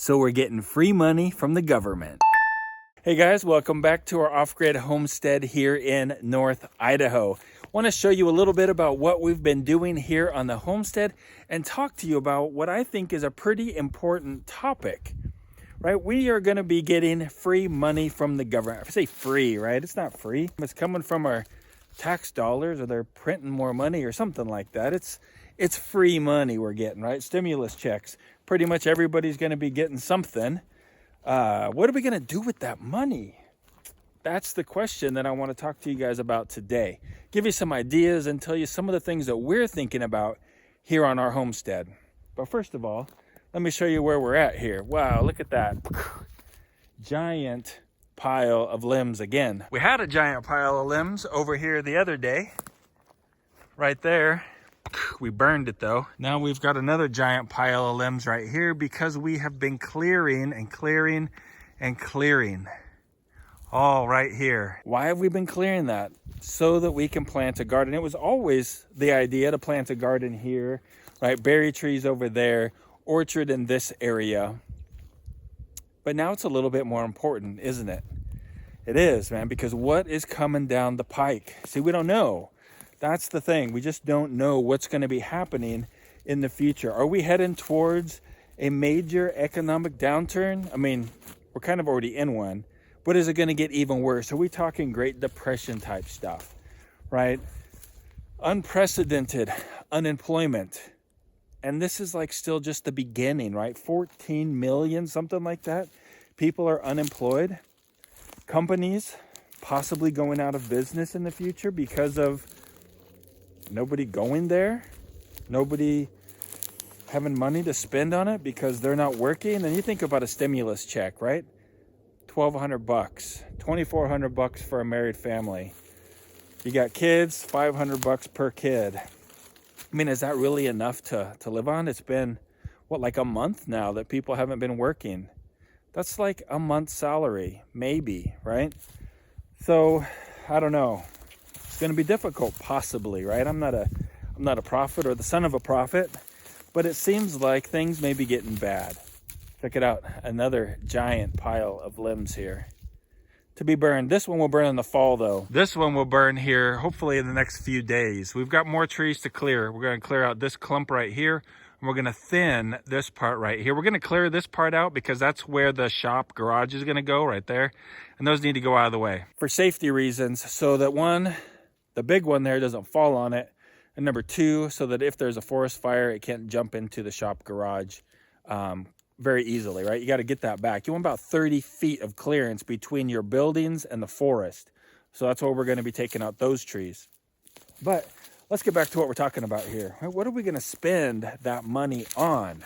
So we're getting free money from the government. Hey guys, welcome back to our off-grid homestead here in North Idaho. I want to show you a little bit about what we've been doing here on the homestead and talk to you about what I think is a pretty important topic. Right, we are going to be getting free money from the government. I say free, right? It's not free. It's coming from our tax dollars, or they're printing more money or something like that. It's free money we're getting, right? Stimulus checks. Pretty much everybody's going to be getting something. What are we going to do with that money? That's the question that I want to talk to you guys about today. Give you some ideas and tell you some of the things that we're thinking about here on our homestead. But first of all, let me show you where we're at here. Wow, look at that. Giant pile of limbs again. We had a giant pile of limbs over here the other day. Right there. We burned it though. Now we've got another giant pile of limbs right here because we have been clearing and clearing and clearing. All right here. Why have we been clearing that? So that we can plant a garden. It was always the idea to plant a garden here, right? Berry trees over there, orchard in this area. But now it's a little bit more important, isn't it? It is, man, because what is coming down the pike? See, we don't know. That's the thing. We just don't know what's going to be happening in the future. Are we heading towards a major economic downturn? I mean, we're kind of already in one, but is it going to get even worse? Are we talking Great Depression type stuff, right? Unprecedented unemployment. And this is like still just the beginning, right? 14 million, something like that. People are unemployed. Companies possibly going out of business in the future because of nobody going there, nobody having money to spend on it because they're not working. And you think about a stimulus check, right? $1,200, $2,400 for a married family. You got kids, $500 per kid. I mean, is that really enough to live on? It's been, what, like a month now that people haven't been working. That's like a month's salary, maybe, right? So, I don't know. It's going to be difficult, possibly, right? I'm not a prophet or the son of a prophet, but it seems like things may be getting bad. Check it out, another giant pile of limbs here to be burned. This one will burn in the fall, though. This one will burn here, hopefully in the next few days. We've got more trees to clear. We're going to clear out this clump right here, and we're going to thin this part right here. We're going to clear this part out because that's where the shop garage is going to go, right there, and those need to go out of the way for safety reasons, so that one, the big one there, doesn't fall on it, and number two, so that if there's a forest fire, it can't jump into the shop garage very easily, right? You got to get that back. You want about 30 feet of clearance between your buildings and the forest. So that's why we're going to be taking out those trees. But let's get back to what we're talking about here. What are we going to spend that money on?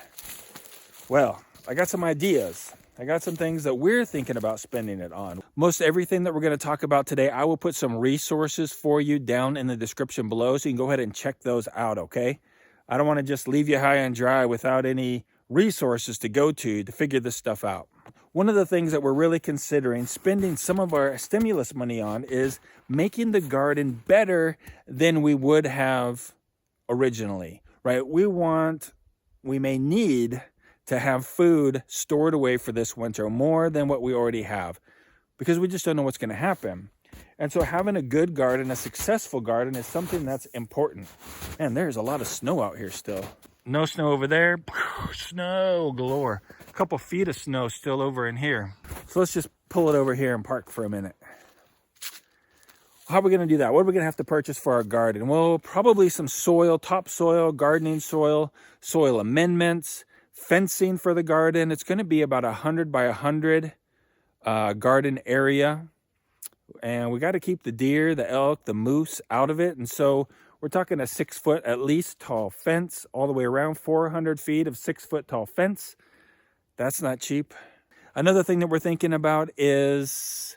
Well, I got some ideas. I got some things that we're thinking about spending it on. Most everything that we're going to talk about today, I will put some resources for you down in the description below, so you can go ahead and check those out, okay? I don't want to just leave you high and dry without any resources to go to figure this stuff out. One of the things that we're really considering spending some of our stimulus money on is making the garden better than we would have originally, right? We may need to have food stored away for this winter more than what we already have, because we just don't know what's going to happen. And so having a good garden, a successful garden, is something that's important. And there's a lot of snow out here still. No snow over there. Snow galore. A couple feet of snow still over in here. So let's just pull it over here and park for a minute. How are we going to do that? What are we going to have to purchase for our garden? Well, probably some soil, topsoil, gardening soil, soil amendments, fencing for the garden. It's going to be about 100 by 100 garden area. And we got to keep the deer, the elk, the moose out of it. And so we're talking a 6 foot at least tall fence all the way around, 400 feet of 6 foot tall fence. That's not cheap. Another thing that we're thinking about is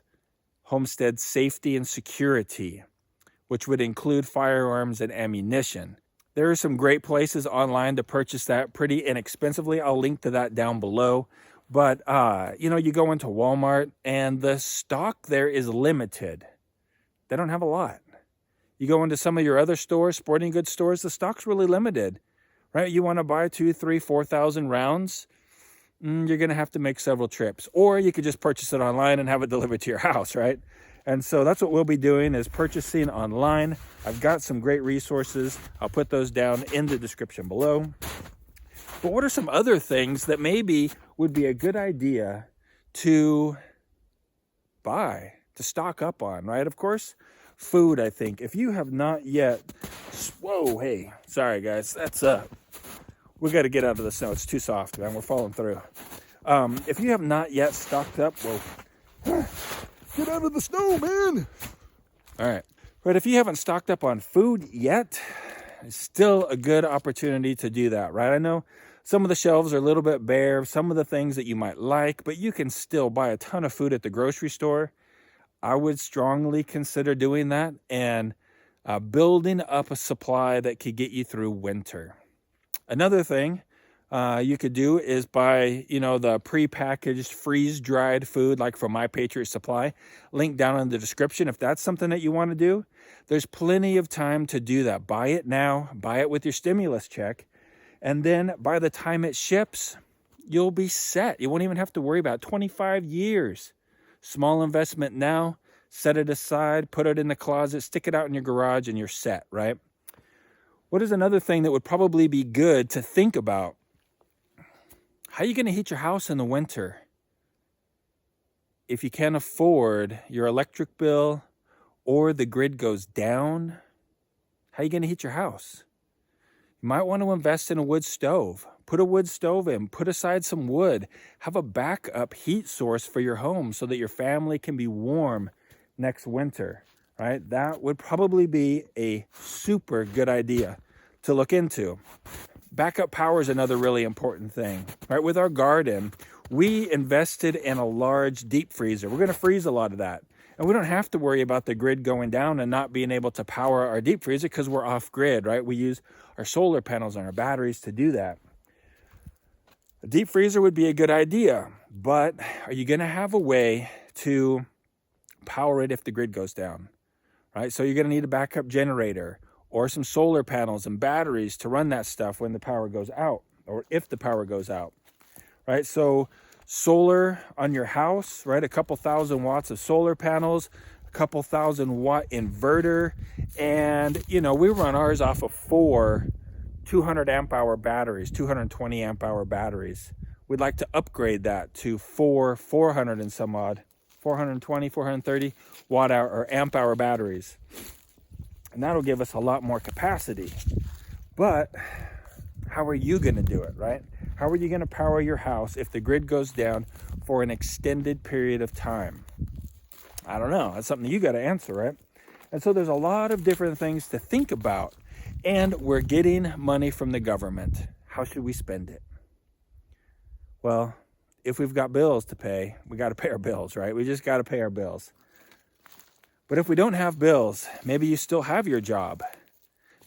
homestead safety and security, which would include firearms and ammunition. There are some great places online to purchase that pretty inexpensively. I'll link to that down below. But, you go into Walmart and the stock there is limited. They don't have a lot. You go into some of your other stores, sporting goods stores, the stock's really limited, right? You want to buy 2,000, 3,000, 4,000 rounds. you're going to have to make several trips. Or you could just purchase it online and have it delivered to your house, right? And so that's what we'll be doing, is purchasing online. I've got some great resources. I'll put those down in the description below. But what are some other things that maybe would be a good idea to buy, to stock up on, right? Of course, food, I think. If you have not yet, whoa, hey, sorry guys, that's we got to get out of the snow. It's too soft, man. We're falling through. If you have not yet stocked up, whoa, get out of the snow, man. All right. But if you haven't stocked up on food yet, it's still a good opportunity to do that, right? I know some of the shelves are a little bit bare, some of the things that you might like, but you can still buy a ton of food at the grocery store. I would strongly consider doing that and building up a supply that could get you through winter. Another thing you could do is buy, the pre-packaged, freeze-dried food, like from My Patriot Supply. Link down in the description if that's something that you want to do. There's plenty of time to do that. Buy it now. Buy it with your stimulus check. And then by the time it ships, you'll be set. You won't even have to worry about it. 25 years. Small investment now. Set it aside. Put it in the closet. Stick it out in your garage and you're set, right? What is another thing that would probably be good to think about? How are you going to heat your house in the winter? If you can't afford your electric bill or the grid goes down, how are you going to heat your house? You might want to invest in a wood stove. Put a wood stove in. Put aside some wood. Have a backup heat source for your home so that your family can be warm next winter, right? That would probably be a super good idea to look into. Backup power is another really important thing, right? With our garden, we invested in a large deep freezer. We're going to freeze a lot of that. And we don't have to worry about the grid going down and not being able to power our deep freezer because we're off grid, right? We use our solar panels and our batteries to do that. A deep freezer would be a good idea, but are you going to have a way to power it if the grid goes down, right? So you're going to need a backup generator or some solar panels and batteries to run that stuff when the power goes out, or if the power goes out, right? So solar on your house, right? A couple thousand watts of solar panels, a couple thousand watt inverter. And, we run ours off of 4 200 amp hour batteries, 220 amp hour batteries. We'd like to upgrade that to 400 and some odd, 420, 430 watt hour or amp hour batteries. And that'll give us a lot more capacity. But how are you going to do it, right? How are you going to power your house if the grid goes down for an extended period of time? I don't know. That's something you got to answer, right? And so there's a lot of different things to think about. And we're getting money from the government. How should we spend it? Well, if we've got bills to pay, we got to pay our bills, right? We just got to pay our bills. But if we don't have bills, maybe you still have your job.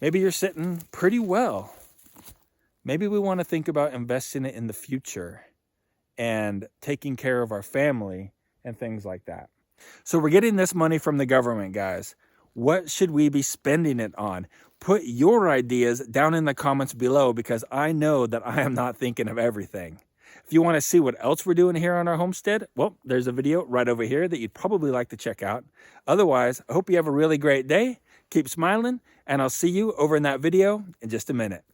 Maybe you're sitting pretty well. Maybe we want to think about investing it in the future and taking care of our family and things like that. So we're getting this money from the government, guys. What should we be spending it on? Put your ideas down in the comments below because I know that I am not thinking of everything. If you want to see what else we're doing here on our homestead, well, there's a video right over here that you'd probably like to check out. Otherwise, I hope you have a really great day. Keep smiling, and I'll see you over in that video in just a minute.